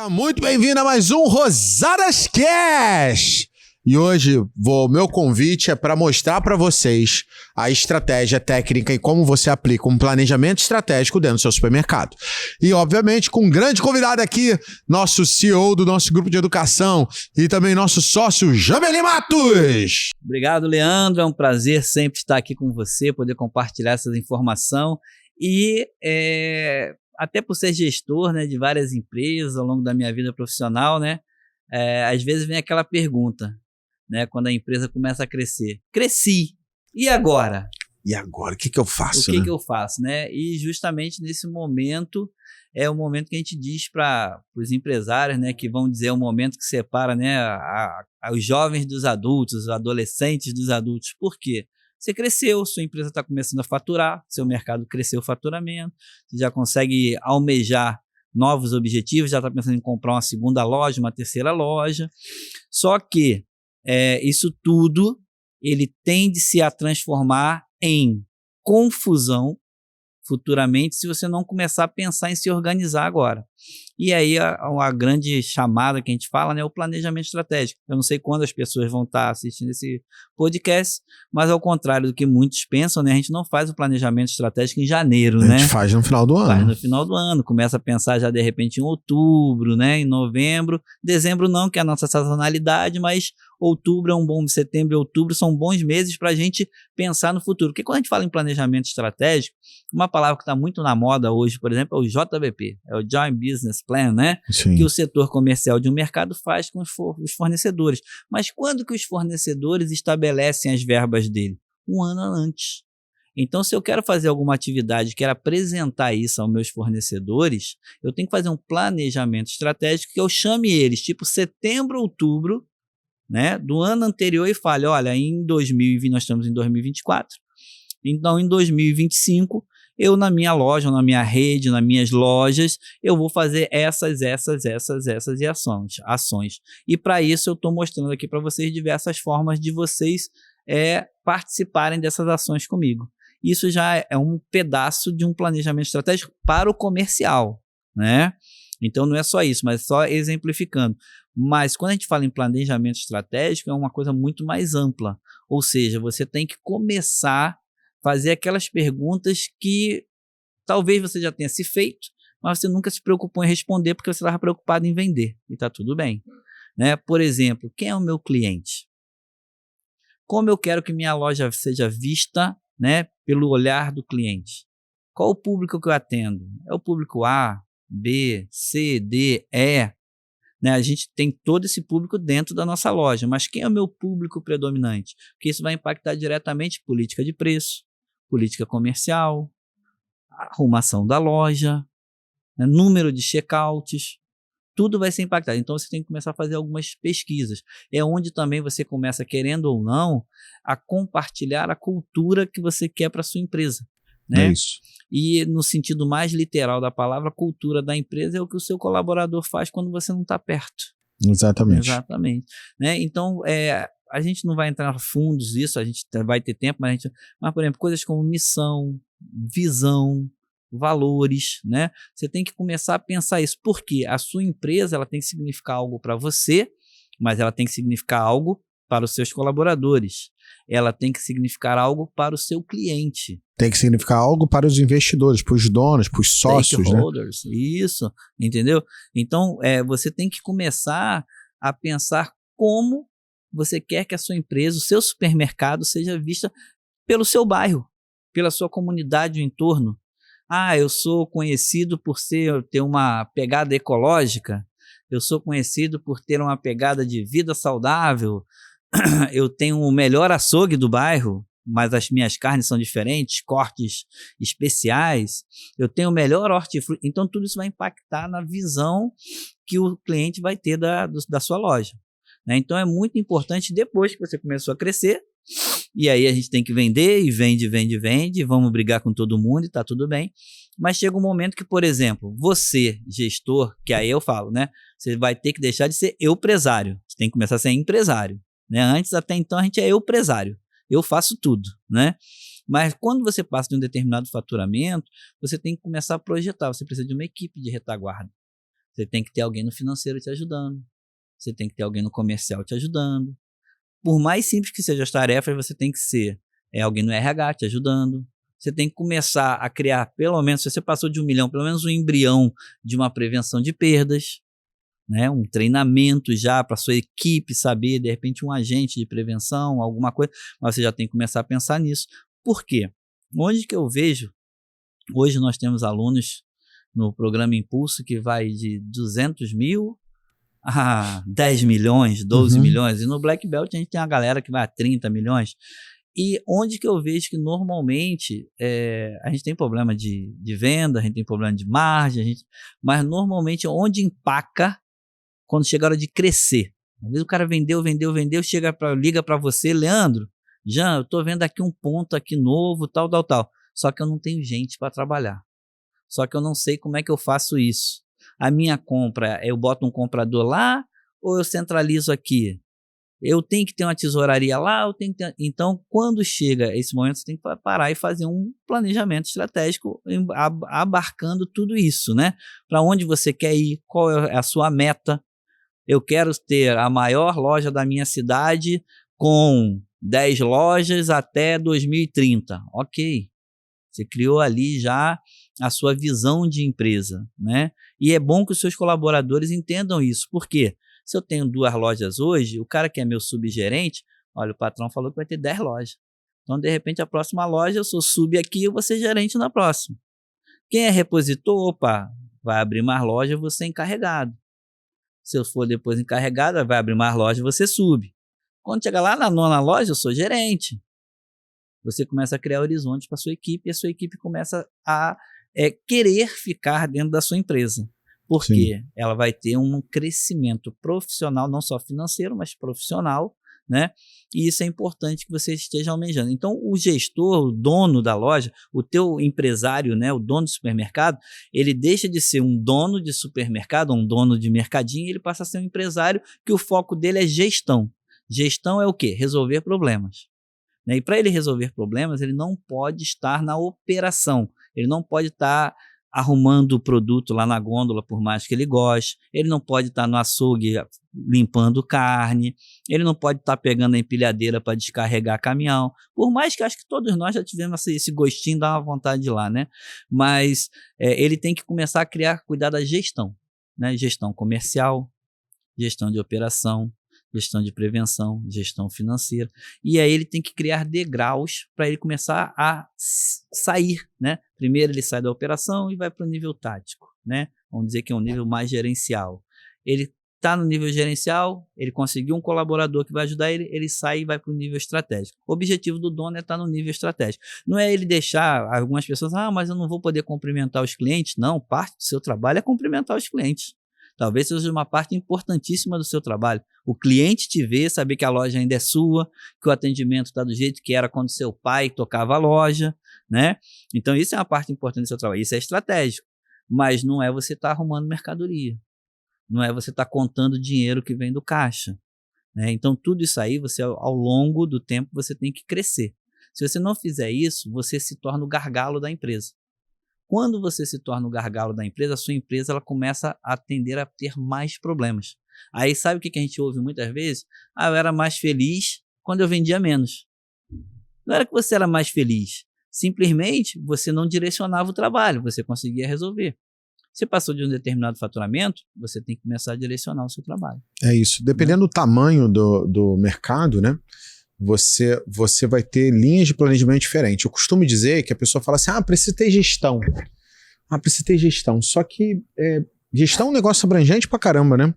Seja muito bem-vindo a mais um Rosadas Cash! E hoje, meu convite é para mostrar para vocês a estratégia técnica e como você aplica um planejamento estratégico dentro do seu supermercado. E, obviamente, com um grande convidado aqui, nosso CEO do nosso grupo de educação e também nosso sócio, Jameli Matos! Obrigado, Leandro. É um prazer sempre estar aqui com você, poder compartilhar essa informação. E até por ser gestor, né, de várias empresas ao longo da minha vida profissional, né, às vezes vem aquela pergunta, né, quando a empresa começa a crescer. Cresci. E agora? E agora? O que eu faço? O que eu faço, né? E justamente nesse momento é o momento que a gente diz para os empresários, né, que vão dizer o momento que separa, né, os jovens dos adultos, os adolescentes dos adultos. Por quê? Você cresceu, sua empresa está começando a faturar, seu mercado cresceu o faturamento, você já consegue almejar novos objetivos, já está pensando em comprar uma segunda loja, uma terceira loja. Só que isso tudo ele tende-se a transformar em confusão futuramente se você não começar a pensar em se organizar agora. E aí a grande chamada que a gente fala, né, é o planejamento estratégico. Eu não sei quando as pessoas vão estar assistindo esse podcast, mas ao contrário do que muitos pensam, né, a gente não faz o planejamento estratégico em janeiro, né? A gente faz no final do ano. Faz no final do ano, começa a pensar já de repente em outubro, né, em novembro, dezembro não, que é a nossa sazonalidade, mas outubro é um bom, setembro e outubro são bons meses para a gente pensar no futuro. Porque quando a gente fala em planejamento estratégico, uma palavra que está muito na moda hoje, por exemplo, é o JBP, é o Joint Business Plan, né? Sim. Que o setor comercial de um mercado faz com os fornecedores. Mas quando que os fornecedores estabelecem as verbas dele? Um ano antes. Então, se eu quero fazer alguma atividade, quero apresentar isso aos meus fornecedores, eu tenho que fazer um planejamento estratégico que eu chame eles, tipo setembro, outubro, né, do ano anterior e fale, olha, em 2020, nós estamos em 2024, então em 2025, eu na minha loja, na minha rede, nas minhas lojas, eu vou fazer essas e ações. E para isso eu estou mostrando aqui para vocês diversas formas de vocês participarem dessas ações comigo. Isso já é um pedaço de um planejamento estratégico para o comercial, né? Então não é só isso, mas só exemplificando. Mas quando a gente fala em planejamento estratégico, é uma coisa muito mais ampla. Ou seja, você tem que começar a fazer aquelas perguntas que talvez você já tenha se feito, mas você nunca se preocupou em responder porque você estava preocupado em vender. E está tudo bem, né? Por exemplo, quem é o meu cliente? Como eu quero que minha loja seja vista, né, pelo olhar do cliente? Qual o público que eu atendo? É o público A, B, C, D, E? Né, a gente tem todo esse público dentro da nossa loja, mas quem é o meu público predominante? Porque isso vai impactar diretamente política de preço, política comercial, arrumação da loja, né, número de checkouts, tudo vai ser impactado. Então você tem que começar a fazer algumas pesquisas. É onde também você começa, querendo ou não, a compartilhar a cultura que você quer para a sua empresa. Né? É isso. E no sentido mais literal da palavra, a cultura da empresa é o que o seu colaborador faz quando você não está perto. Exatamente. Né? Então, a gente não vai entrar a fundos nisso, a gente vai ter tempo, mas, por exemplo, coisas como missão, visão, valores, né? Você tem que começar a pensar isso, porque a sua empresa ela tem que significar algo para você, mas ela tem que significar algo para os seus colaboradores. Ela tem que significar algo para o seu cliente. Tem que significar algo para os investidores, para os donos, para os sócios, stakeholders, né? Isso, entendeu? Então, você tem que começar a pensar como você quer que a sua empresa, o seu supermercado, seja vista pelo seu bairro, pela sua comunidade, o entorno. Ah, eu sou conhecido por ter uma pegada ecológica, eu sou conhecido por ter uma pegada de vida saudável, eu tenho o melhor açougue do bairro, mas as minhas carnes são diferentes, cortes especiais, eu tenho o melhor hortifruti. Então tudo isso vai impactar na visão que o cliente vai ter da sua loja, né? Então é muito importante, depois que você começou a crescer, e aí a gente tem que vender, e vende, vamos brigar com todo mundo e tá tudo bem, mas chega um momento que, por exemplo, você, gestor, que aí eu falo, né, você vai ter que deixar de ser empresário, você tem que começar a ser empresário, né? Antes, até então, a gente é empresário, eu faço tudo, né? Mas quando você passa de um determinado faturamento, você tem que começar a projetar, você precisa de uma equipe de retaguarda. Você tem que ter alguém no financeiro te ajudando. Você tem que ter alguém no comercial te ajudando. Por mais simples que sejam as tarefas, você tem que ser alguém no RH te ajudando. Você tem que começar a criar, pelo menos, se você passou de 1 milhão, pelo menos um embrião de uma prevenção de perdas, né? Um treinamento já para sua equipe saber, de repente, um agente de prevenção, alguma coisa, mas você já tem que começar a pensar nisso. Por quê? Onde que eu vejo, hoje nós temos alunos no programa Impulso que vai de 200 mil a 10 milhões, 12 milhões, e no Black Belt a gente tem uma galera que vai a 30 milhões. E onde que eu vejo que normalmente a gente tem problema de venda, a gente tem problema de margem, mas normalmente onde empaca quando chega a hora de crescer. Às vezes o cara vendeu, liga para você, Leandro, Jean, eu estou vendo aqui um ponto aqui novo, tal. Só que eu não tenho gente para trabalhar. Só que eu não sei como é que eu faço isso. A minha compra, eu boto um comprador lá ou eu centralizo aqui? Eu tenho que ter uma tesouraria lá, eu tenho que ter... Então, quando chega esse momento, você tem que parar e fazer um planejamento estratégico abarcando tudo isso, né? Para onde você quer ir, qual é a sua meta. Eu quero ter a maior loja da minha cidade com 10 lojas até 2030. Ok. Você criou ali já a sua visão de empresa, né? E é bom que os seus colaboradores entendam isso. Por quê? Se eu tenho 2 lojas hoje, o cara que é meu subgerente, olha, o patrão falou que vai ter 10 lojas. Então, de repente, a próxima loja, eu sou sub aqui, eu vou ser gerente na próxima. Quem é repositor, opa, vai abrir mais loja, eu vou ser encarregado. Se eu for depois encarregado, vai abrir mais loja, você sub. Quando chegar lá na 9ª loja, eu sou gerente. Você começa a criar horizontes para a sua equipe e a sua equipe começa a querer ficar dentro da sua empresa. Porque ela vai ter um crescimento profissional, não só financeiro, mas profissional, né? E isso é importante que você esteja almejando. Então, o gestor, o dono da loja, o teu empresário, né, o dono do supermercado, ele deixa de ser um dono de supermercado, um dono de mercadinho, ele passa a ser um empresário que o foco dele é gestão. Gestão é o quê? Resolver problemas. E para ele resolver problemas, ele não pode estar na operação, ele não pode estar arrumando o produto lá na gôndola, por mais que ele goste, ele não pode estar no açougue limpando carne, ele não pode estar pegando a empilhadeira para descarregar caminhão, por mais que acho que todos nós já tivemos esse gostinho, dá uma vontade de ir lá, né? Mas ele tem que começar a cuidar da gestão, né? Gestão comercial, gestão de operação, gestão de prevenção, gestão financeira, e aí ele tem que criar degraus para ele começar a sair, né? Primeiro ele sai da operação e vai para o nível tático, né? Vamos dizer que é um nível mais gerencial. Ele está no nível gerencial, ele conseguiu um colaborador que vai ajudar ele, ele sai e vai para o nível estratégico. O objetivo do dono é estar no nível estratégico. Não é ele deixar algumas pessoas, mas eu não vou poder cumprimentar os clientes. Não, parte do seu trabalho é cumprimentar os clientes. Talvez seja uma parte importantíssima do seu trabalho. O cliente te vê, saber que a loja ainda é sua, que o atendimento está do jeito que era quando seu pai tocava a loja, né? Então, isso é uma parte importante do seu trabalho. Isso é estratégico. Mas não é você estar arrumando mercadoria. Não é você estar contando dinheiro que vem do caixa, né? Então, tudo isso aí, você ao longo do tempo, você tem que crescer. Se você não fizer isso, você se torna o gargalo da empresa. Quando você se torna o gargalo da empresa, a sua empresa ela começa a tender a ter mais problemas. Aí sabe o que a gente ouve muitas vezes? Eu era mais feliz quando eu vendia menos. Não era que você era mais feliz. Simplesmente você não direcionava o trabalho, você conseguia resolver. Você passou de um determinado faturamento, você tem que começar a direcionar o seu trabalho. É isso. Dependendo do tamanho do mercado, né? Você vai ter linhas de planejamento diferentes. Eu costumo dizer que a pessoa fala assim, precisa ter gestão. Precisa ter gestão. Só que gestão é um negócio abrangente pra caramba, né?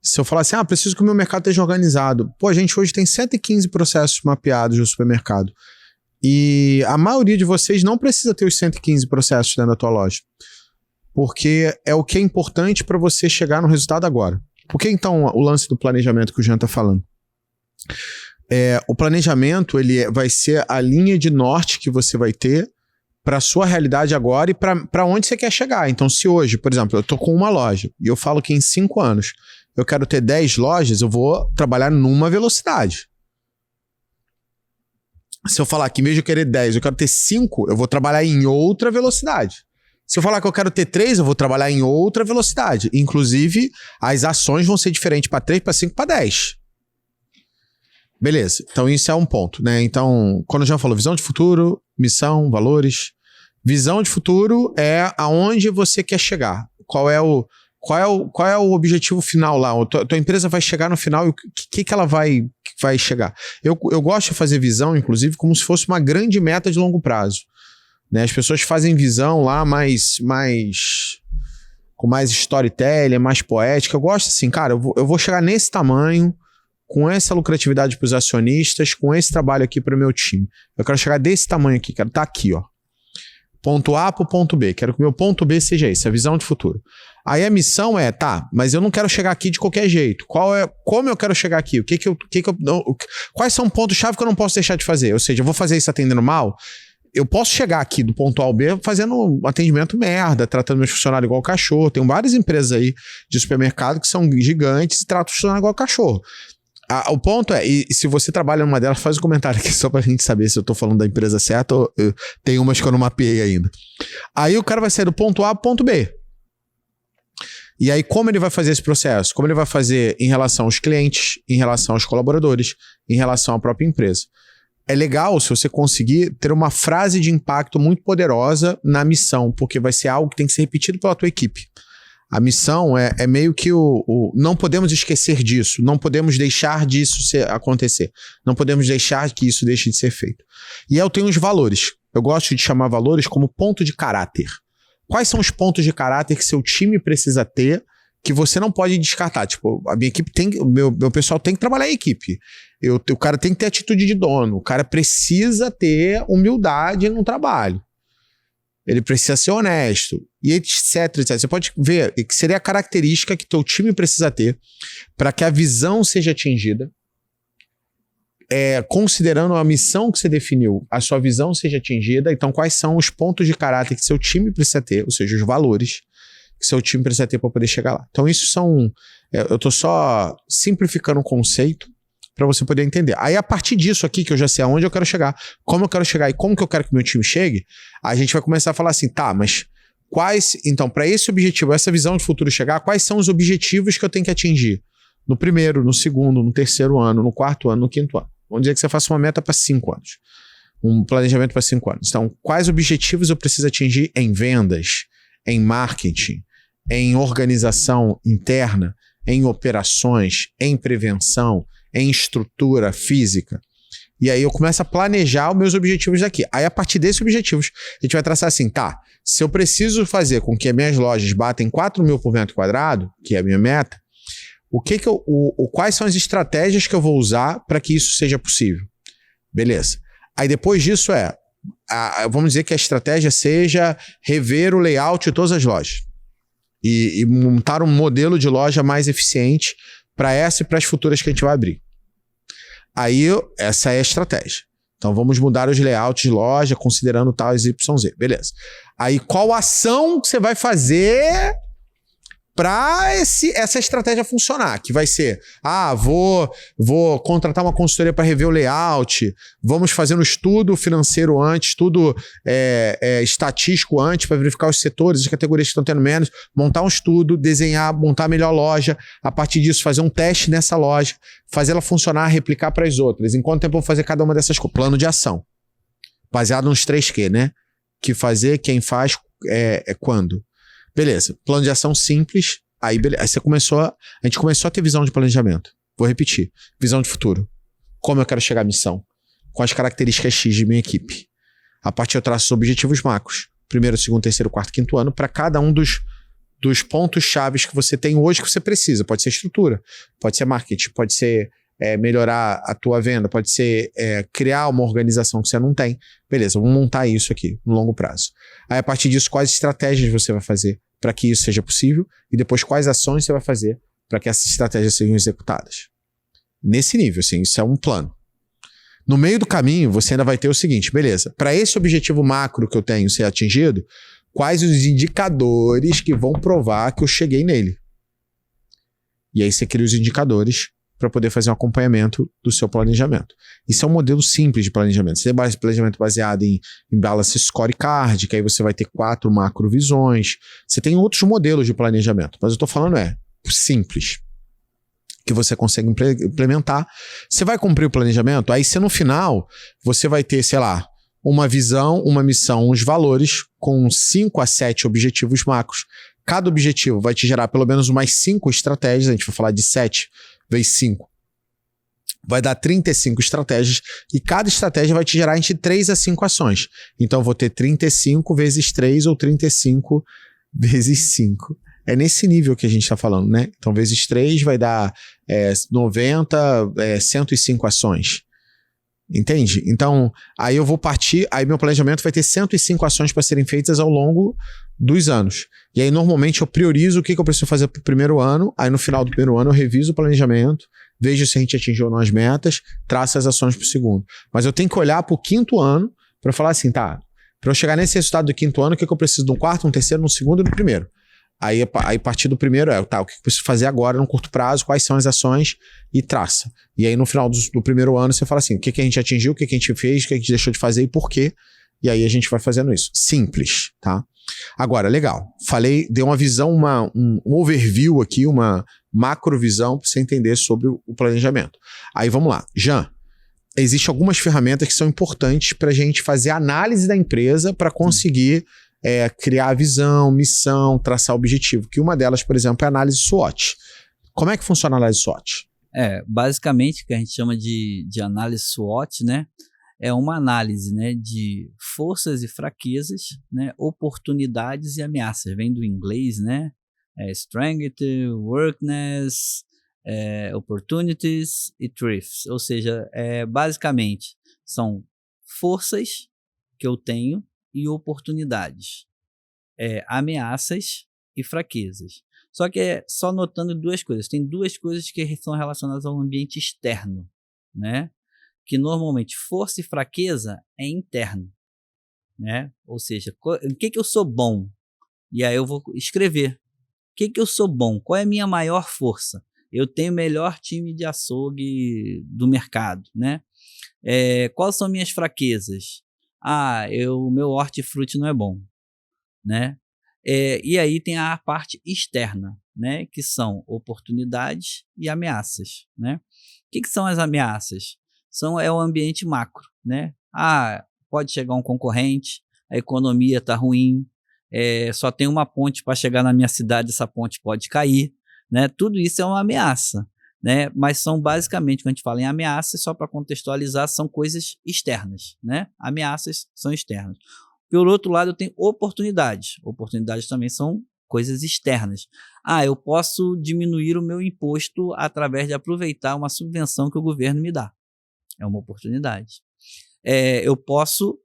Se eu falar assim, preciso que o meu mercado esteja organizado. Pô, a gente hoje tem 115 processos mapeados no supermercado. E a maioria de vocês não precisa ter os 115 processos dentro da tua loja. Porque é o que é importante para você chegar no resultado agora. Por que então o lance do planejamento que o Jean tá falando? O planejamento ele vai ser a linha de norte que você vai ter para a sua realidade agora e para onde você quer chegar. Então, se hoje, por exemplo, eu estou com uma loja e eu falo que em 5 anos eu quero ter 10 lojas, eu vou trabalhar numa velocidade. Se eu falar que em vez de eu querer 10, eu quero ter 5, eu vou trabalhar em outra velocidade. Se eu falar que eu quero ter 3, eu vou trabalhar em outra velocidade. Inclusive, as ações vão ser diferentes para 3, para 5, para 10. Beleza. Então, isso é um ponto, né? Então, quando o Jean falou visão de futuro, missão, valores. Visão de futuro é aonde você quer chegar. Qual é o objetivo final lá? Tua empresa vai chegar no final e o que ela vai chegar? Eu gosto de fazer visão, inclusive, como se fosse uma grande meta de longo prazo. Né? As pessoas fazem visão lá com mais storytelling, mais poética. Eu gosto assim, cara, eu vou chegar nesse tamanho, com essa lucratividade para os acionistas, com esse trabalho aqui para o meu time. Eu quero chegar desse tamanho aqui, quero estar aqui, ó. Ponto A para o ponto B. Quero que o meu ponto B seja esse, a visão de futuro. Aí a missão é, mas eu não quero chegar aqui de qualquer jeito. Como eu quero chegar aqui? Quais são pontos-chave que eu não posso deixar de fazer? Ou seja, eu vou fazer isso atendendo mal? Eu posso chegar aqui do ponto A ao B fazendo um atendimento merda, tratando meus funcionários igual cachorro. Tem várias empresas aí de supermercado que são gigantes e tratam o funcionário igual cachorro. O ponto é, e se você trabalha numa delas, faz um comentário aqui só pra gente saber se eu tô falando da empresa certa ou tem umas que eu não mapeei ainda. Aí o cara vai sair do ponto A pro ponto B. E aí como ele vai fazer esse processo? Como ele vai fazer em relação aos clientes, em relação aos colaboradores, em relação à própria empresa? É legal se você conseguir ter uma frase de impacto muito poderosa na missão, porque vai ser algo que tem que ser repetido pela tua equipe. A missão é meio que não podemos esquecer disso, não podemos deixar disso acontecer, não podemos deixar que isso deixe de ser feito. E eu tenho os valores. Eu gosto de chamar valores como ponto de caráter. Quais são os pontos de caráter que seu time precisa ter que você não pode descartar? Tipo, a minha equipe meu pessoal tem que trabalhar em equipe. O cara tem que ter atitude de dono, o cara precisa ter humildade no trabalho. Ele precisa ser honesto, e etc, etc. Você pode ver que seria a característica que teu time precisa ter para que a visão seja atingida, considerando a missão que você definiu, a sua visão seja atingida. Então, quais são os pontos de caráter que seu time precisa ter, ou seja, os valores que seu time precisa ter para poder chegar lá. Então, isso são... eu estou só simplificando o conceito para você poder entender. Aí, a partir disso aqui, que eu já sei aonde eu quero chegar, como eu quero chegar e como que eu quero que meu time chegue, a gente vai começar a falar assim, mas então, para esse objetivo, essa visão de futuro chegar, quais são os objetivos que eu tenho que atingir? No primeiro, no segundo, no terceiro ano, no quarto ano, no quinto ano. Vamos dizer que você faça uma meta para 5 anos. Um planejamento para 5 anos. Então, quais objetivos eu preciso atingir em vendas, em marketing, em organização interna, em operações, em prevenção, em estrutura física. E aí eu começo a planejar os meus objetivos daqui. Aí a partir desses objetivos, a gente vai traçar assim, se eu preciso fazer com que as minhas lojas batem 4 mil por metro quadrado, que é a minha meta, quais são as estratégias que eu vou usar para que isso seja possível? Beleza. Aí depois disso vamos dizer que a estratégia seja rever o layout de todas as lojas e montar um modelo de loja mais eficiente para essa e para as futuras que a gente vai abrir. Aí, essa é a estratégia. Então, vamos mudar os layouts de loja, considerando tal YZ. Beleza. Aí, qual ação que você vai fazer para essa estratégia funcionar? Que vai ser, vou contratar uma consultoria para rever o layout, vamos fazer um estudo financeiro antes, estudo estatístico antes para verificar os setores, as categorias que estão tendo menos, montar um estudo, desenhar, montar a melhor loja, a partir disso fazer um teste nessa loja, fazer ela funcionar, replicar para as outras. Em quanto tempo eu vou fazer cada uma dessas coisas? Plano de ação. Baseado nos 3Q, né? Que fazer, quem faz, quando. Beleza, plano de ação simples. Aí, beleza. Aí a gente começou a ter visão de planejamento. Vou repetir. Visão de futuro. Como eu quero chegar à missão. Com as características X de minha equipe. A partir eu traço os objetivos macros. Primeiro, segundo, terceiro, quarto, quinto ano. Para cada um dos pontos chaves que você tem hoje que você precisa. Pode ser estrutura. Pode ser marketing. Pode ser melhorar a tua venda. Pode ser criar uma organização que você não tem. Beleza, vamos montar isso aqui no longo prazo. Aí, a partir disso, quais estratégias você vai fazer para que isso seja possível? E depois, quais ações você vai fazer para que essas estratégias sejam executadas? Nesse nível, assim, isso é um plano. No meio do caminho, você ainda vai ter o seguinte, beleza, para esse objetivo macro que eu tenho ser atingido, quais os indicadores que vão provar que eu cheguei nele? E aí você cria os indicadores para poder fazer um acompanhamento do seu planejamento. Isso é um modelo simples de planejamento. Você tem planejamento baseado em balance scorecard, que aí você vai ter 4 macrovisões. Você tem outros modelos de planejamento, mas eu estou falando simples, que você consegue implementar. Você vai cumprir o planejamento, aí no final você vai ter, sei lá, uma visão, uma missão, uns valores com 5 a 7 objetivos macros. Cada objetivo vai te gerar pelo menos umas 5 estratégias, a gente vai falar de 7 vezes 5. Vai dar 35 estratégias e cada estratégia vai te gerar entre 3 a 5 ações. Então eu vou ter 35 vezes 3 ou 35 vezes 5. É nesse nível que a gente está falando, né? Então vezes 3 vai dar 90, 105 ações. Entende? Então, aí eu vou partir, aí meu planejamento vai ter 105 ações para serem feitas ao longo dos anos. E aí, normalmente, eu priorizo o que eu preciso fazer para o primeiro ano, aí no final do primeiro ano eu reviso o planejamento, vejo se a gente atingiu ou não as metas, traço as ações para o segundo. Mas eu tenho que olhar para o 5º ano para falar assim, tá, para eu chegar nesse resultado do 5º ano, o que eu preciso no 4º, no 3º, no 2º e no 1º? Aí a partir do primeiro o que eu preciso fazer agora no curto prazo, quais são as ações e traça. E aí no final do primeiro ano você fala assim, o que a gente atingiu, o que a gente fez, o que a gente deixou de fazer e por quê. E aí a gente vai fazendo isso. Simples, tá? Agora, legal. Dei uma visão, um overview aqui, uma macrovisão para você entender sobre o planejamento. Aí vamos lá. Jean, existem algumas ferramentas que são importantes para a gente fazer análise da empresa para conseguir criar a visão, missão, traçar objetivo. Que uma delas, por exemplo, é a análise SWOT. Como é que funciona a análise SWOT? Basicamente, o que a gente chama de análise SWOT, né? É uma análise, né, de forças e fraquezas, né, oportunidades e ameaças. Vem do inglês, né? Strength, weakness, opportunities e threats. Ou seja, basicamente, são forças que eu tenho e oportunidades, ameaças e fraquezas. Só que só notando 2 coisas. Tem 2 coisas que são relacionadas ao ambiente externo, né? Que normalmente força e fraqueza é interno, né? Ou seja, em que eu sou bom? E aí eu vou escrever. O que eu sou bom? Qual é a minha maior força? Eu tenho o melhor time de açougue do mercado, né? Quais são minhas fraquezas? O meu hortifruti não é bom, né? E aí tem a parte externa, né? Que são oportunidades e ameaças, né? O que são as ameaças? É o ambiente macro, né? Pode chegar um concorrente, a economia está ruim, só tem uma ponte para chegar na minha cidade, essa ponte pode cair, né? Tudo isso é uma ameaça, né? Mas são basicamente, quando a gente fala em ameaças, só para contextualizar, são coisas externas, né? Ameaças são externas. Por outro lado, eu tenho oportunidades. Oportunidades também são coisas externas. Eu posso diminuir o meu imposto através de aproveitar uma subvenção que o governo me dá. É uma oportunidade. Eu posso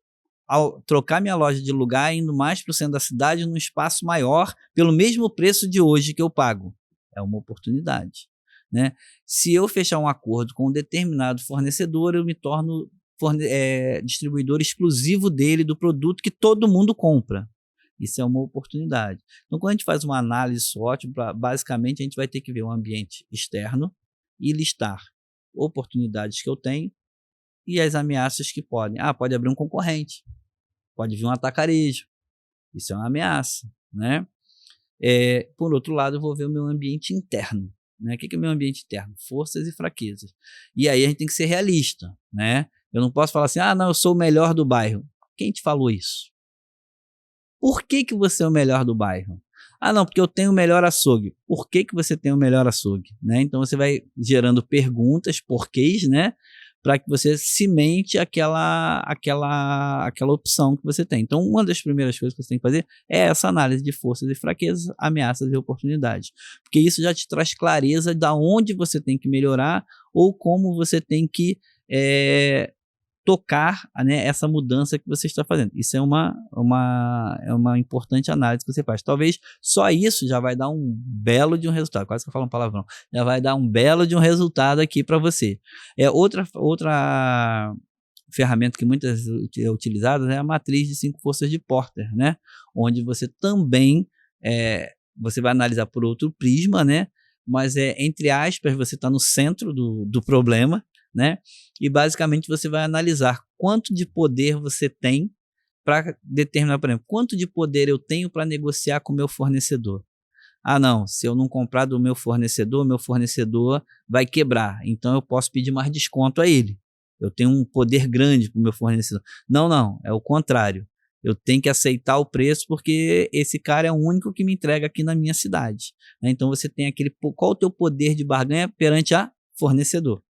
trocar minha loja de lugar indo mais para o centro da cidade num espaço maior pelo mesmo preço de hoje que eu pago. É uma oportunidade, né? Se eu fechar um acordo com um determinado fornecedor, eu me torno distribuidor exclusivo dele, do produto que todo mundo compra. Isso é uma oportunidade. Então, quando a gente faz uma análise SWOT, basicamente a gente vai ter que ver o ambiente externo e listar oportunidades que eu tenho e as ameaças que podem. Pode abrir um concorrente, pode vir um atacarejo. Isso é uma ameaça, né? Por outro lado, eu vou ver o meu ambiente interno, né? O que é o meu ambiente interno? Forças e fraquezas. E aí a gente tem que ser realista, né? Eu não posso falar assim, não, eu sou o melhor do bairro. Quem te falou isso? Por que você é o melhor do bairro? Não, porque eu tenho o melhor açougue. Por que você tem o melhor açougue? Né? Então você vai gerando perguntas, porquês, né? Para que você cimente aquela opção que você tem. Então, uma das primeiras coisas que você tem que fazer é essa análise de forças e fraquezas, ameaças e oportunidades. Porque isso já te traz clareza de onde você tem que melhorar ou como você tem que tocar, né, essa mudança que você está fazendo. Isso é uma importante análise que você faz. Talvez só isso já vai dar um belo de um resultado. Quase que eu falo um palavrão. Já vai dar um belo de um resultado aqui para você. Outra ferramenta que muitas é utilizada é a matriz de 5 forças de Porter, né? Onde você também você vai analisar por outro prisma, né? mas entre aspas, você está no centro do problema, né? E basicamente você vai analisar quanto de poder você tem para determinar, por exemplo, quanto de poder eu tenho para negociar com o meu fornecedor. Ah, não, se eu não comprar do meu fornecedor vai quebrar, então eu posso pedir mais desconto a ele. Eu tenho um poder grande para o meu fornecedor. Não, é o contrário. Eu tenho que aceitar o preço porque esse cara é o único que me entrega aqui na minha cidade. Então você tem qual o teu poder de barganha perante a fornecedor?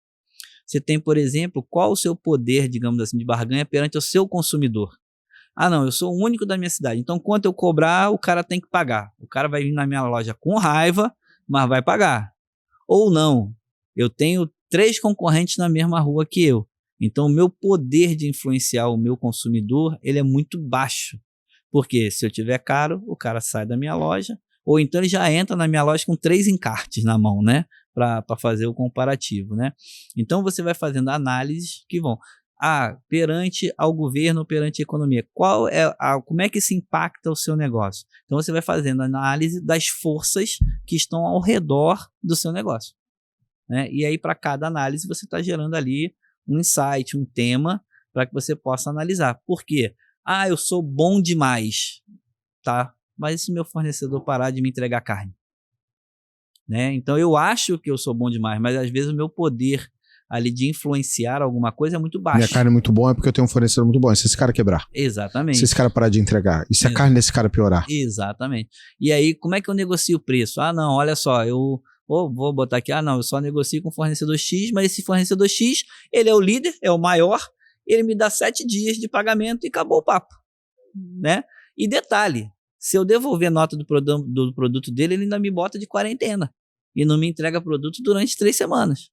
Você tem, por exemplo, qual o seu poder, digamos assim, de barganha perante o seu consumidor? Ah, não, eu sou o único da minha cidade. Então, quanto eu cobrar, o cara tem que pagar. O cara vai vir na minha loja com raiva, mas vai pagar. Ou não, eu tenho 3 concorrentes na mesma rua que eu. Então, o meu poder de influenciar o meu consumidor, ele é muito baixo. Porque se eu tiver caro, o cara sai da minha loja, ou então ele já entra na minha loja com 3 encartes na mão, né? Para fazer o comparativo, né? Então, você vai fazendo análises que vão... perante ao governo, perante a economia, como é que isso impacta o seu negócio? Então, você vai fazendo análise das forças que estão ao redor do seu negócio, né? E aí, para cada análise, você está gerando ali um insight, um tema, para que você possa analisar. Por quê? Eu sou bom demais, tá? Mas e se meu fornecedor parar de me entregar carne? Né? Então, eu acho que eu sou bom demais, mas às vezes o meu poder ali de influenciar alguma coisa é muito baixo. Minha carne é muito boa é porque eu tenho um fornecedor muito bom. E se esse cara quebrar? Exatamente. Se esse cara parar de entregar? E se a carne desse cara piorar? Exatamente. E aí, como é que eu negocio o preço? Não, olha só, eu vou botar aqui, eu só negocio com o fornecedor X, mas esse fornecedor X, ele é o líder, é o maior, ele me dá 7 dias de pagamento e acabou o papo, né? E detalhe, se eu devolver a nota do produto dele, ele ainda me bota de quarentena e não me entrega produto durante 3 semanas.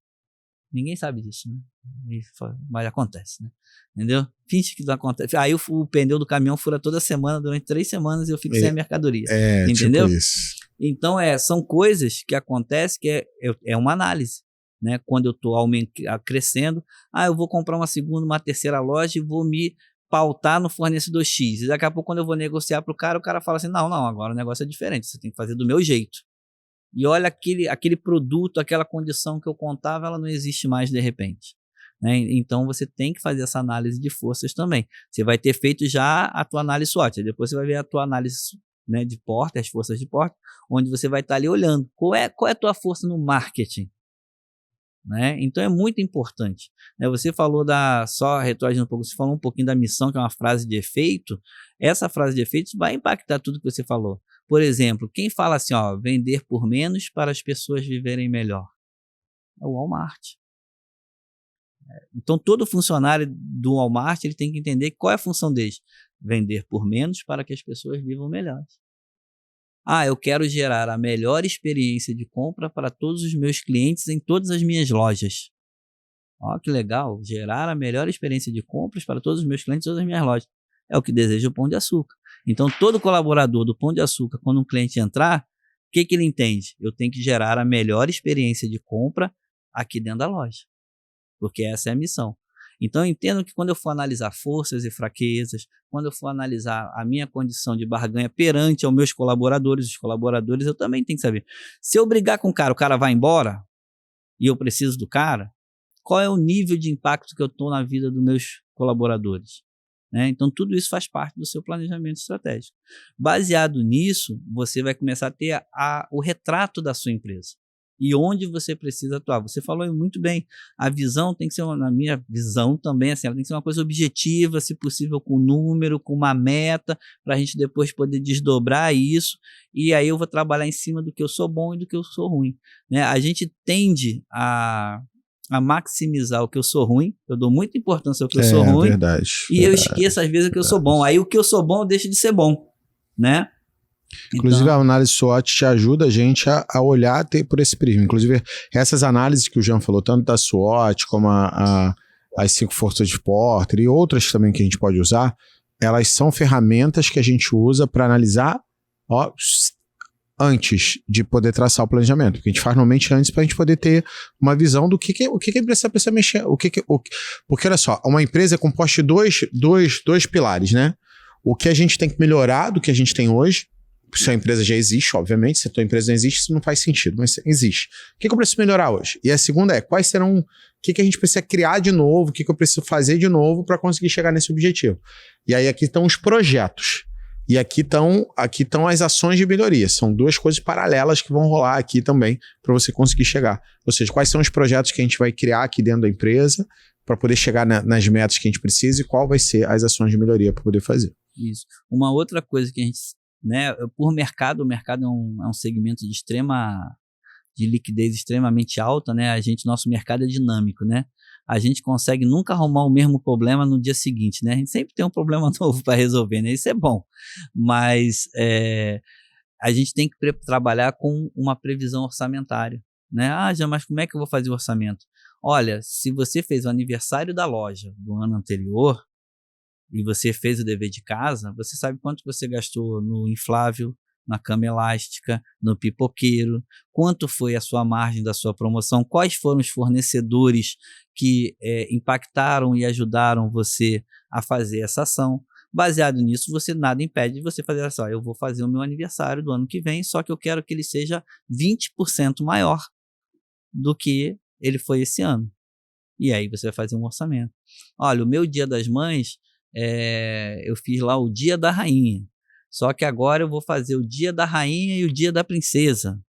Ninguém sabe disso, né? Mas acontece, né? Entendeu? Finge que não acontece. Aí o pneu do caminhão fura toda semana, durante 3 semanas, e eu fico sem a mercadoria. Entendeu? Tipo isso. Então, são coisas que acontecem que é uma análise, né? Quando eu estou crescendo, eu vou comprar uma segunda, uma terceira loja e vou me pautar no fornecedor X. E daqui a pouco, quando eu vou negociar para o cara fala assim, não, agora o negócio é diferente, você tem que fazer do meu jeito. E olha, aquele produto, aquela condição que eu contava, ela não existe mais de repente, né? Então, você tem que fazer essa análise de forças também. Você vai ter feito já a tua análise SWOT, depois você vai ver a tua análise, né, de porta, as forças de porta, onde você vai estar ali olhando qual é a tua força no marketing, né? Então, é muito importante, né? Você falou só retroagindo um pouco, você falou um pouquinho da missão, que é uma frase de efeito. Essa frase de efeito vai impactar tudo que você falou. Por exemplo, quem fala assim, vender por menos para as pessoas viverem melhor? É o Walmart. Então, todo funcionário do Walmart, ele tem que entender qual é a função deles. Vender por menos para que as pessoas vivam melhor. Eu quero gerar a melhor experiência de compra para todos os meus clientes em todas as minhas lojas. Que legal, gerar a melhor experiência de compras para todos os meus clientes em todas as minhas lojas. É o que deseja o Pão de Açúcar. Então, todo colaborador do Pão de Açúcar, quando um cliente entrar, o que ele entende? Eu tenho que gerar a melhor experiência de compra aqui dentro da loja, porque essa é a missão. Então, eu entendo que quando eu for analisar forças e fraquezas, quando eu for analisar a minha condição de barganha perante aos meus colaboradores, os colaboradores, eu também tenho que saber. Se eu brigar com o cara vai embora e eu preciso do cara, qual é o nível de impacto que eu estou na vida dos meus colaboradores? Né? Então, tudo isso faz parte do seu planejamento estratégico. Baseado nisso, você vai começar a ter o retrato da sua empresa e onde você precisa atuar. Você falou muito bem, a visão tem que ser, na minha visão também, assim, ela tem que ser uma coisa objetiva, se possível com número, com uma meta, para a gente depois poder desdobrar isso, e aí eu vou trabalhar em cima do que eu sou bom e do que eu sou ruim. Né? A gente tende a maximizar o que eu sou ruim, eu dou muita importância ao que eu sou ruim, verdade. Eu esqueço às vezes o que eu sou bom, aí o que eu sou bom deixa de ser bom, né? Inclusive, a análise SWOT te ajuda a gente a olhar por esse prisma. Inclusive, essas análises que o Jean falou, tanto da SWOT como as 5 forças de Porter e outras também que a gente pode usar, elas são ferramentas que a gente usa para analisar antes de poder traçar o planejamento. Porque a gente faz normalmente antes para a gente poder ter uma visão do que a empresa precisa mexer. Porque, olha só, uma empresa é composta de dois pilares, né? O que a gente tem que melhorar do que a gente tem hoje, sua empresa já existe, obviamente. Se a tua empresa não existe, isso não faz sentido, mas existe. O que eu preciso melhorar hoje? E a segunda é, quais serão... O que a gente precisa criar de novo? O que eu preciso fazer de novo para conseguir chegar nesse objetivo? E aí aqui estão os projetos. E aqui estão as ações de melhoria. São duas coisas paralelas que vão rolar aqui também para você conseguir chegar. Ou seja, quais são os projetos que a gente vai criar aqui dentro da empresa para poder chegar nas metas que a gente precisa e qual vai ser as ações de melhoria para poder fazer. Isso. Uma outra coisa que a gente, né, por mercado, o mercado é um segmento de liquidez extremamente alta, né? Nosso mercado é dinâmico, né? A gente consegue nunca arrumar o mesmo problema no dia seguinte, né? A gente sempre tem um problema novo para resolver, né? Isso é bom, mas a gente tem que trabalhar com uma previsão orçamentária, né? Mas como é que eu vou fazer o orçamento? Olha, se você fez o aniversário da loja do ano anterior e você fez o dever de casa, você sabe quanto você gastou no inflável, na cama elástica, no pipoqueiro, quanto foi a sua margem da sua promoção, quais foram os fornecedores que impactaram e ajudaram você a fazer essa ação. Baseado nisso, nada impede de você fazer assim, eu vou fazer o meu aniversário do ano que vem, só que eu quero que ele seja 20% maior do que ele foi esse ano. E aí você vai fazer um orçamento. Olha, o meu Dia das Mães, eu fiz lá o Dia da Rainha. Só que agora eu vou fazer o Dia da Rainha e o Dia da Princesa.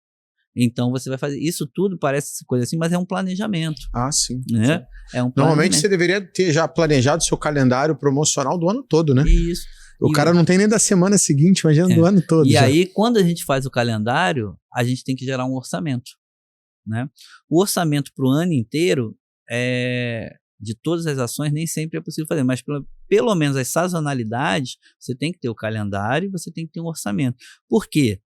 Então você vai fazer. Isso tudo parece coisa assim, mas é um planejamento. Sim. Né? Sim. É um Normalmente você deveria ter já planejado o seu calendário promocional do ano todo, né? Isso. O cara não tem nem da semana seguinte, imagina do ano todo. E já. aí, quando a gente faz o calendário, a gente tem que gerar um orçamento. Né? O orçamento para o ano inteiro de todas as ações nem sempre é possível fazer, mas pelo menos as sazonalidades, você tem que ter o calendário e você tem que ter um orçamento. Por quê?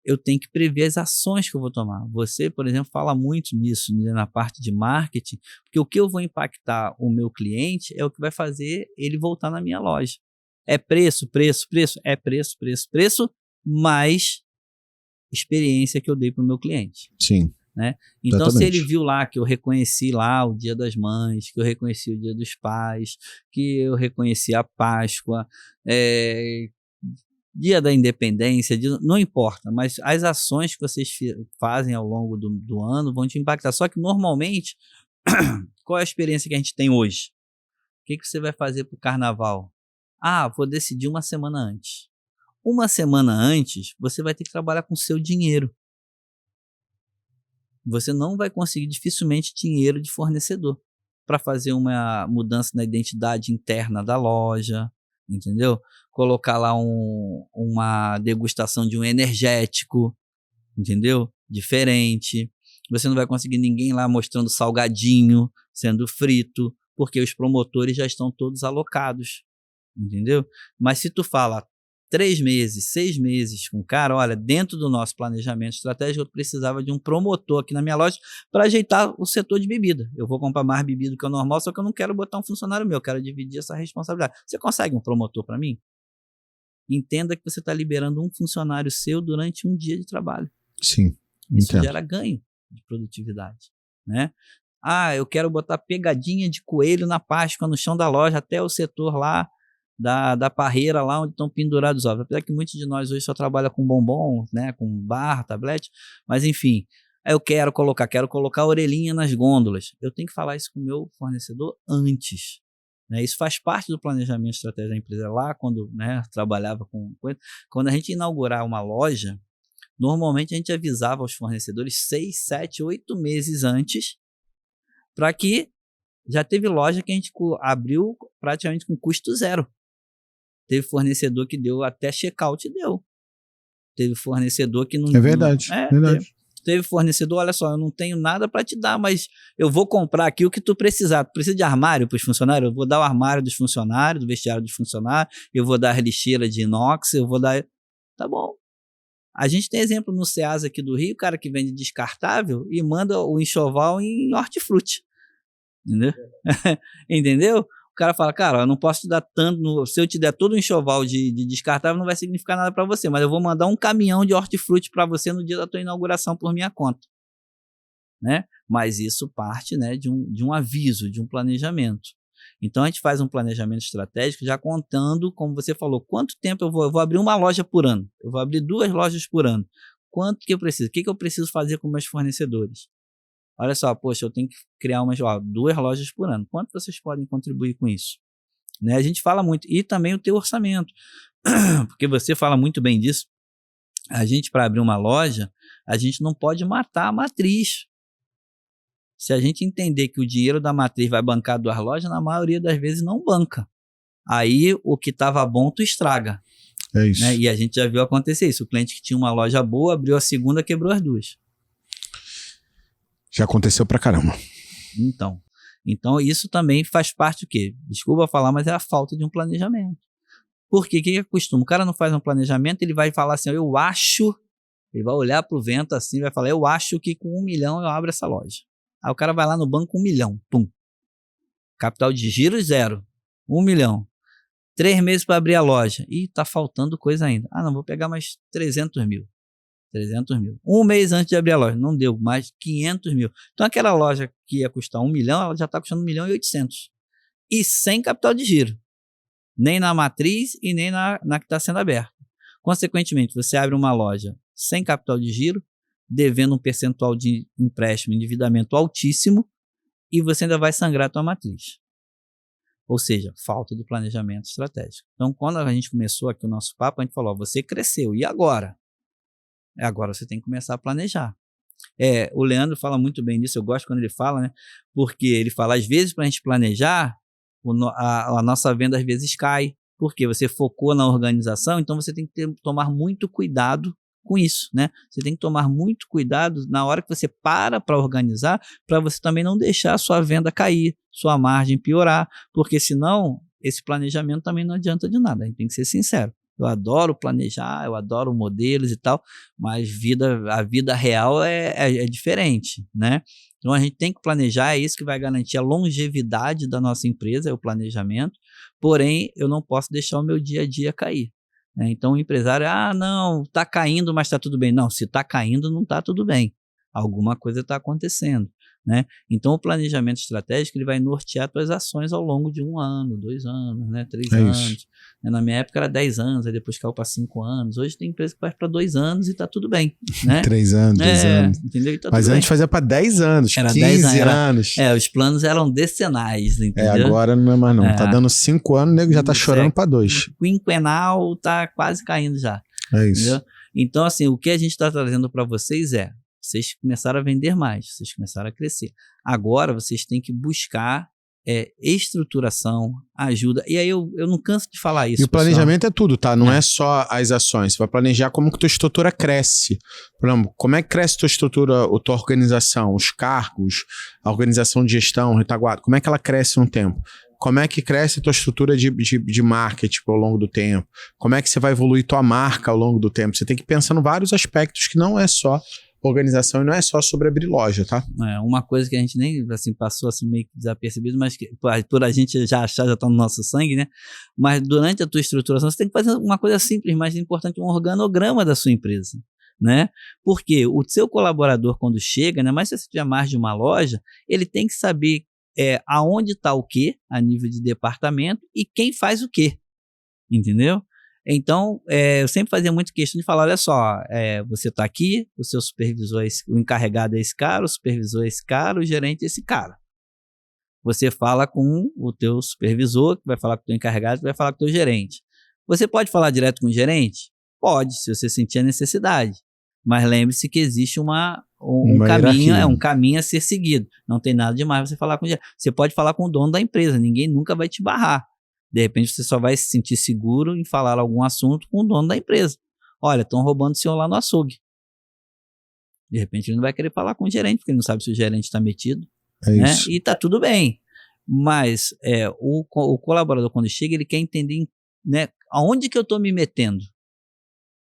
Eu tenho que prever as ações que eu vou tomar. Você, por exemplo, fala muito nisso, né, na parte de marketing, porque o que eu vou impactar o meu cliente é o que vai fazer ele voltar na minha loja. É preço? É preço, mais experiência que eu dei para o meu cliente. Sim. Né? Então, se ele viu lá que eu reconheci lá o Dia das Mães, que eu reconheci o Dia dos Pais, que eu reconheci a Páscoa, Dia da Independência, não importa, mas as ações que vocês fazem ao longo do ano vão te impactar. Só que normalmente, qual é a experiência que a gente tem hoje? O que você vai fazer para o carnaval? Vou decidir uma semana antes. Uma semana antes, você vai ter que trabalhar com o seu dinheiro. Você não vai conseguir dificilmente dinheiro de fornecedor para fazer uma mudança na identidade interna da loja, entendeu? Colocar lá uma degustação de um energético, entendeu? Diferente. Você não vai conseguir ninguém lá mostrando salgadinho sendo frito, porque os promotores já estão todos alocados, entendeu? Mas se tu fala 3 meses, 6 meses com o cara, olha, dentro do nosso planejamento estratégico, eu precisava de um promotor aqui na minha loja para ajeitar o setor de bebida. Eu vou comprar mais bebida do que o normal, só que eu não quero botar um funcionário meu, eu quero dividir essa responsabilidade. Você consegue um promotor para mim? Entenda que você está liberando um funcionário seu durante um dia de trabalho. Sim, Isso entendo. gera ganho de produtividade, né? Eu quero botar pegadinha de coelho na Páscoa no chão da loja, até o setor lá da parreira lá onde estão pendurados os ovos. Apesar que muitos de nós hoje só trabalham com bombom, né, com barra, tablete, mas enfim, eu quero colocar a orelhinha nas gôndolas. Eu tenho que falar isso com o meu fornecedor antes. Né? Isso faz parte do planejamento estratégico da empresa. Lá, quando trabalhava com coisa, quando a gente inaugurar uma loja, normalmente a gente avisava aos fornecedores 6, 7, 8 meses antes, para que já teve loja que a gente abriu praticamente com custo zero. Teve fornecedor que deu até check-out e deu. Teve fornecedor que não... É verdade, verdade. Teve fornecedor, olha só, eu não tenho nada para te dar, mas eu vou comprar aqui o que tu precisar. Tu precisa de armário para os funcionários? Eu vou dar o armário dos funcionários, do vestiário dos funcionários, eu vou dar a lixeira de inox, eu vou dar... Tá bom. A gente tem exemplo no Ceasa aqui do Rio, o cara que vende descartável e manda o enxoval em hortifruti. Entendeu? Entendeu? O cara fala, cara, eu não posso te dar tanto, se eu te der todo um enxoval de descartável, não vai significar nada para você, mas eu vou mandar um caminhão de hortifruti para você no dia da tua inauguração por minha conta. Né? Mas isso parte, né, de um aviso, de um planejamento. Então, a gente faz um planejamento estratégico já contando, como você falou, quanto tempo eu vou abrir uma loja por ano, eu vou abrir 2 lojas por ano. Quanto que eu preciso? O que eu preciso fazer com meus fornecedores? Olha só, poxa, eu tenho que criar 2 lojas por ano. Quanto vocês podem contribuir com isso? Né? A gente fala muito. E também o teu orçamento. Porque você fala muito bem disso. A gente, para abrir uma loja, a gente não pode matar a matriz. Se a gente entender que o dinheiro da matriz vai bancar 2 lojas, na maioria das vezes não banca. Aí o que estava bom, tu estraga. É isso. Né? E a gente já viu acontecer isso. O cliente que tinha uma loja boa, abriu a segunda, quebrou as 2. Já aconteceu pra caramba. Então isso também faz parte do quê? Desculpa falar, mas é a falta de um planejamento. Por quê? O que costuma? O cara não faz um planejamento, ele vai falar assim, eu acho, ele vai olhar pro vento assim, vai falar, eu acho que com 1 milhão eu abro essa loja. Aí o cara vai lá no banco com 1 milhão, pum. Capital de giro 0, 1 milhão. 3 meses para abrir a loja. Ih, tá faltando coisa ainda. Ah, não, vou pegar mais 300 mil. 300 mil. 1 mês antes de abrir a loja, não deu, mais 500 mil. Então aquela loja que ia custar 1 milhão, ela já está custando 1 milhão e 800. E sem capital de giro. Nem na matriz e nem na que está sendo aberta. Consequentemente, você abre uma loja sem capital de giro, devendo um percentual de empréstimo, endividamento altíssimo, e você ainda vai sangrar a tua matriz. Ou seja, falta de planejamento estratégico. Então, quando a gente começou aqui o nosso papo, a gente falou, você cresceu, e agora? Agora você tem que começar a planejar. O Leandro fala muito bem disso, eu gosto quando ele fala, né? Porque ele fala, às vezes, para a gente planejar, a nossa venda às vezes cai, porque você focou na organização, então você tem que tomar muito cuidado com isso, né? Você tem que tomar muito cuidado na hora que você para organizar, para você também não deixar a sua venda cair, sua margem piorar, porque senão esse planejamento também não adianta de nada, a gente tem que ser sincero. Eu adoro planejar, eu adoro modelos e tal, mas a vida real é diferente, né? Então a gente tem que planejar, é isso que vai garantir a longevidade da nossa empresa, é o planejamento, porém eu não posso deixar o meu dia a dia cair. Né? Então o empresário, não, está caindo, mas está tudo bem. Não, se está caindo, não está tudo bem. Alguma coisa está acontecendo. Né? Então o planejamento estratégico ele vai nortear suas ações ao longo de 1 ano, 2 anos, né? 3 anos. Na minha época era 10 anos, aí depois caiu para 5 anos. Hoje tem empresa que faz para 2 anos e está tudo bem. Né? 3 anos, 2 anos. Entendeu? Tá mas antes fazia para 10 anos, era 15 anos. Os planos eram decenais, entendeu? Agora não é mais não. Tá dando 5 anos, o nego já tá chorando para 2. O quinquenal tá quase caindo já. É isso. Entendeu? Então, assim, o que a gente está trazendo para vocês vocês começaram a vender mais, vocês começaram a crescer. Agora vocês têm que buscar estruturação, ajuda. E aí eu não canso de falar isso. E o planejamento é tudo, tá? Não é só as ações. Você vai planejar como que tua estrutura cresce. Por exemplo, como é que cresce tua estrutura, a tua organização, os cargos, a organização de gestão, retaguarda, como é que ela cresce no tempo? Como é que cresce a tua estrutura de marketing ao longo do tempo? Como é que você vai evoluir tua marca ao longo do tempo? Você tem que pensar em vários aspectos que não é só organização e não é só sobre abrir loja, tá? Uma coisa que a gente nem assim, passou assim meio que desapercebido, mas que por a gente já achar, já tá no nosso sangue, né? Mas durante a tua estruturação, você tem que fazer uma coisa simples, mas importante, um organograma da sua empresa, né? Porque o seu colaborador, quando chega, né? Mas se você tiver mais de uma loja, ele tem que saber aonde está o quê, a nível de departamento, e quem faz o quê, entendeu? Então, eu sempre fazia muito questão de falar, olha só, você está aqui, o seu supervisor, o encarregado é esse cara, o supervisor é esse cara, o gerente é esse cara. Você fala com o teu supervisor, que vai falar com o teu encarregado, que vai falar com o teu gerente. Você pode falar direto com o gerente? Pode, se você sentir a necessidade. Mas lembre-se que existe um caminho, um caminho a ser seguido. Não tem nada demais você falar com o gerente. Você pode falar com o dono da empresa, ninguém nunca vai te barrar. De repente você só vai se sentir seguro em falar algum assunto com o dono da empresa. Olha, estão roubando o senhor lá no açougue. De repente ele não vai querer falar com o gerente, porque ele não sabe se o gerente está metido. Né? Isso. E está tudo bem. Mas o colaborador, quando chega, ele quer entender, né, aonde que eu estou me metendo.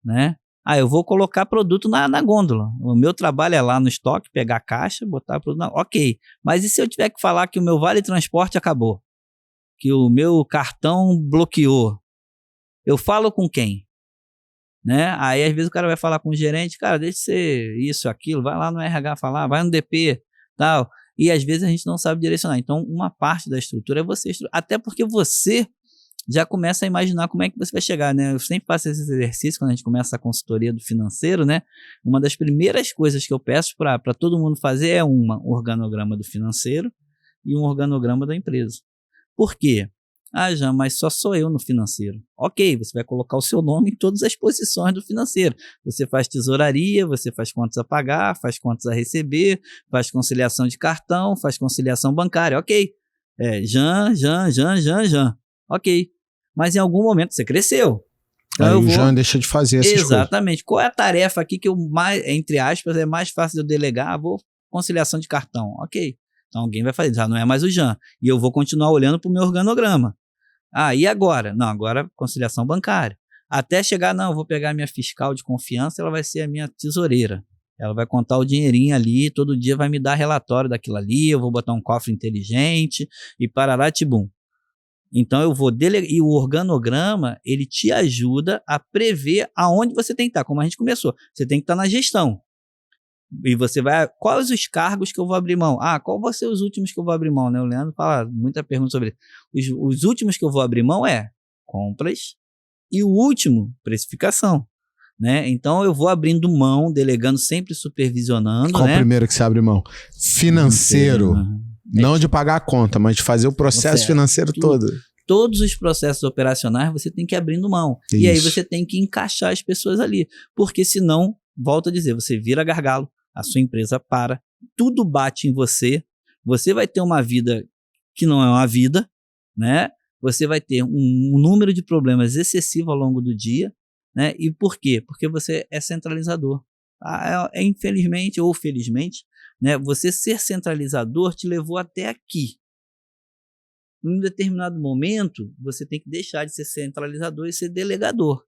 Né? Eu vou colocar produto na gôndola. O meu trabalho é lá no estoque, pegar a caixa, botar produto Ok, mas e se eu tiver que falar que o meu vale transporte acabou? Que o meu cartão bloqueou? Eu falo com quem? Né? Aí às vezes o cara vai falar com o gerente, cara, deixa de ser isso, aquilo, vai lá no RH falar, vai no DP, tal. E às vezes a gente não sabe direcionar. Então, uma parte da estrutura é você, até porque você já começa a imaginar como é que você vai chegar, né? Eu sempre faço esse exercício quando a gente começa a consultoria do financeiro, né? Uma das primeiras coisas que eu peço para todo mundo fazer é um organograma do financeiro e um organograma da empresa. Por quê? Ah, Jean, mas só sou eu no financeiro. Ok, você vai colocar o seu nome em todas as posições do financeiro. Você faz tesouraria, você faz contas a pagar, faz contas a receber, faz conciliação de cartão, faz conciliação bancária. Ok. Jean. Ok. Mas em algum momento você cresceu. Então aí o Jean deixa de fazer essas coisas. Exatamente. Qual é a tarefa aqui que entre aspas, é mais fácil de eu delegar? Vou conciliação de cartão. Ok. Então alguém vai fazer, já não é mais o Jean. E eu vou continuar olhando para o meu organograma. Ah, e agora? Não, agora conciliação bancária. Até chegar, não, eu vou pegar minha fiscal de confiança, ela vai ser a minha tesoureira. Ela vai contar o dinheirinho ali, todo dia vai me dar relatório daquilo ali, eu vou botar um cofre inteligente e parará tibum. Então eu vou delegar, e o organograma, ele te ajuda a prever aonde você tem que estar, como a gente começou. Você tem que estar na gestão. E você vai, quais os cargos que eu vou abrir mão? Ah, qual vão ser os últimos que eu vou abrir mão, né? O Leandro fala muita pergunta sobre isso. Os últimos que eu vou abrir mão é compras e o último, precificação, né? Então eu vou abrindo mão, delegando, sempre supervisionando. Qual né? o primeiro que você abre mão? Financeiro. Não de pagar a conta, mas de fazer o processo financeiro todo. Todos os processos operacionais você tem que ir abrindo mão. Isso. E aí você tem que encaixar as pessoas ali. Porque senão, volto a dizer, você vira gargalo, a sua empresa para, tudo bate em você, você vai ter uma vida que não é uma vida, né? Você vai ter um número de problemas excessivo ao longo do dia, né? E por quê? Porque você é centralizador. Infelizmente ou felizmente, né? Você ser centralizador te levou até aqui. Em um determinado momento, você tem que deixar de ser centralizador e ser delegador.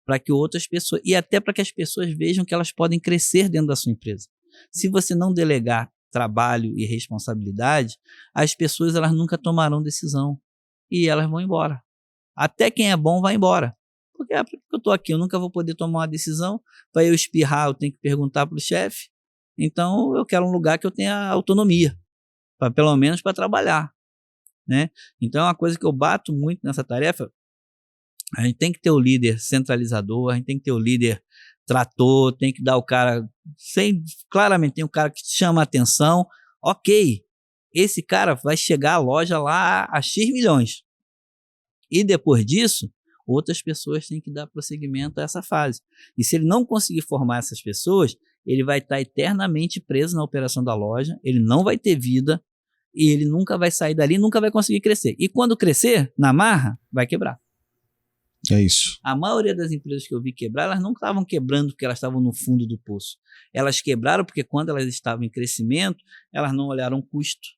Para que outras pessoas, e até para que as pessoas vejam que elas podem crescer dentro da sua empresa. Se você não delegar trabalho e responsabilidade, as pessoas elas nunca tomarão decisão e elas vão embora. Até quem é bom vai embora. Porque eu estou aqui, eu nunca vou poder tomar uma decisão, para eu espirrar eu tenho que perguntar para o chefe, então eu quero um lugar que eu tenha autonomia, pelo menos para trabalhar. Né? Então é uma coisa que eu bato muito nessa tarefa. A gente tem que ter o líder centralizador, a gente tem que ter o líder trator, tem que dar o cara, claramente tem um cara que chama a atenção, ok, esse cara vai chegar à loja lá a X milhões. E depois disso, outras pessoas têm que dar prosseguimento a essa fase. E se ele não conseguir formar essas pessoas, ele vai estar eternamente preso na operação da loja, ele não vai ter vida, e ele nunca vai sair dali, nunca vai conseguir crescer. E quando crescer, na marra, vai quebrar. É isso. A maioria das empresas que eu vi quebrar, elas não estavam quebrando porque elas estavam no fundo do poço. Elas quebraram porque quando elas estavam em crescimento, elas não olharam custo,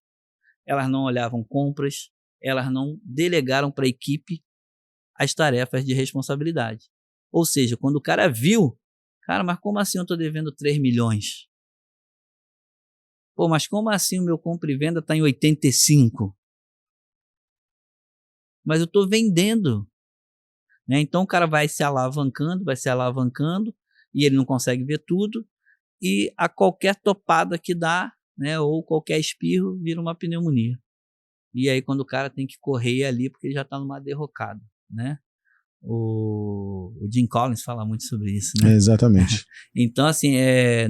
elas não olhavam compras, elas não delegaram para a equipe as tarefas de responsabilidade. Ou seja, quando o cara viu, cara, mas como assim eu estou devendo 3 milhões? Pô, mas como assim o meu compra e venda está em 85? Mas eu estou vendendo. Né? Então o cara vai se alavancando, e ele não consegue ver tudo, e a qualquer topada que dá, né, ou qualquer espirro, vira uma pneumonia. E aí quando o cara tem que correr ali, porque ele já está numa derrocada. Né? O Jim Collins fala muito sobre isso, né? Exatamente. Então, assim,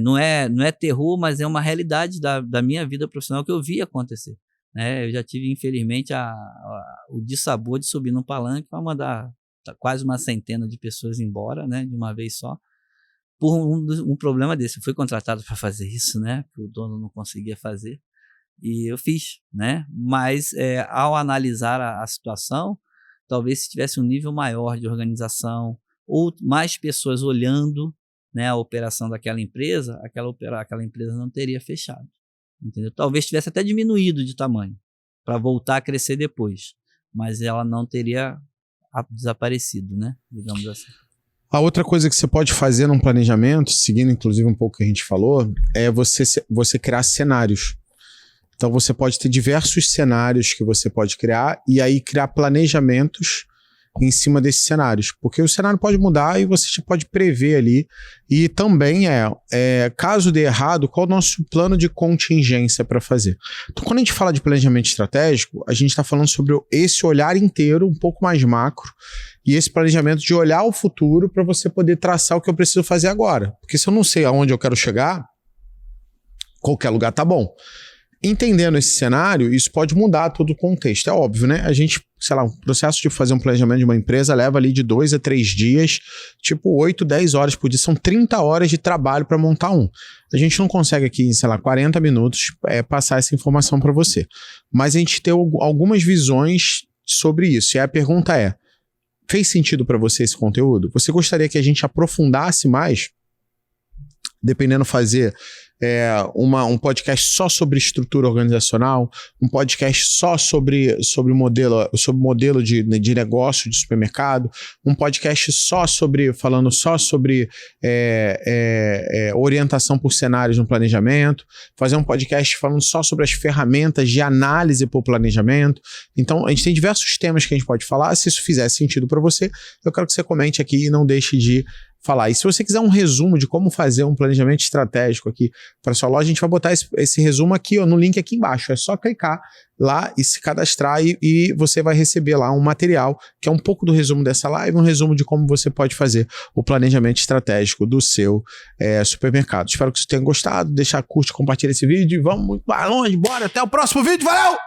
não é terror, mas é uma realidade da minha vida profissional que eu vi acontecer. Né? Eu já tive, infelizmente, o dissabor de subir no palanque para mandar quase uma centena de pessoas embora, né? De uma vez só, por um problema desse. Eu fui contratado para fazer isso, né? Que o dono não conseguia fazer, e eu fiz, né? Mas ao analisar a situação, talvez se tivesse um nível maior de organização ou mais pessoas olhando, né, a operação daquela empresa, aquela empresa não teria fechado, entendeu? Talvez tivesse até diminuído de tamanho para voltar a crescer depois, mas ela não teria desaparecido, né? Digamos assim. A outra coisa que você pode fazer num planejamento, seguindo inclusive um pouco o que a gente falou, é você criar cenários. Então você pode ter diversos cenários que você pode criar e aí criar planejamentos em cima desses cenários, porque o cenário pode mudar e você já pode prever ali. E também caso dê errado, qual é o nosso plano de contingência para fazer? Então, quando a gente fala de planejamento estratégico, a gente está falando sobre esse olhar inteiro, um pouco mais macro, e esse planejamento de olhar o futuro para você poder traçar o que eu preciso fazer agora. Porque se eu não sei aonde eu quero chegar, qualquer lugar tá bom. Entendendo esse cenário, isso pode mudar todo o contexto. É óbvio, né? A gente, sei lá, o processo de fazer um planejamento de uma empresa leva ali de 2 a 3 dias, tipo 8, 10 horas por dia. São 30 horas de trabalho para montar um. A gente não consegue aqui, em, sei lá, 40 minutos passar essa informação para você. Mas a gente tem algumas visões sobre isso. E a pergunta é, fez sentido para você esse conteúdo? Você gostaria que a gente aprofundasse mais? Dependendo, fazer um podcast só sobre estrutura organizacional, um podcast só sobre modelo de negócio de supermercado, um podcast falando só sobre orientação por cenários no planejamento, fazer um podcast falando só sobre as ferramentas de análise por planejamento. Então, a gente tem diversos temas que a gente pode falar. Se isso fizer sentido para você, eu quero que você comente aqui e não deixe de falar. E se você quiser um resumo de como fazer um planejamento estratégico aqui para sua loja, a gente vai botar esse resumo aqui, no link aqui embaixo. É só clicar lá e se cadastrar e você vai receber lá um material que é um pouco do resumo dessa live, um resumo de como você pode fazer o planejamento estratégico do seu supermercado. Espero que você tenha gostado. Deixa curte, compartilha esse vídeo e vamos muito mais longe. Bora, até o próximo vídeo. Valeu!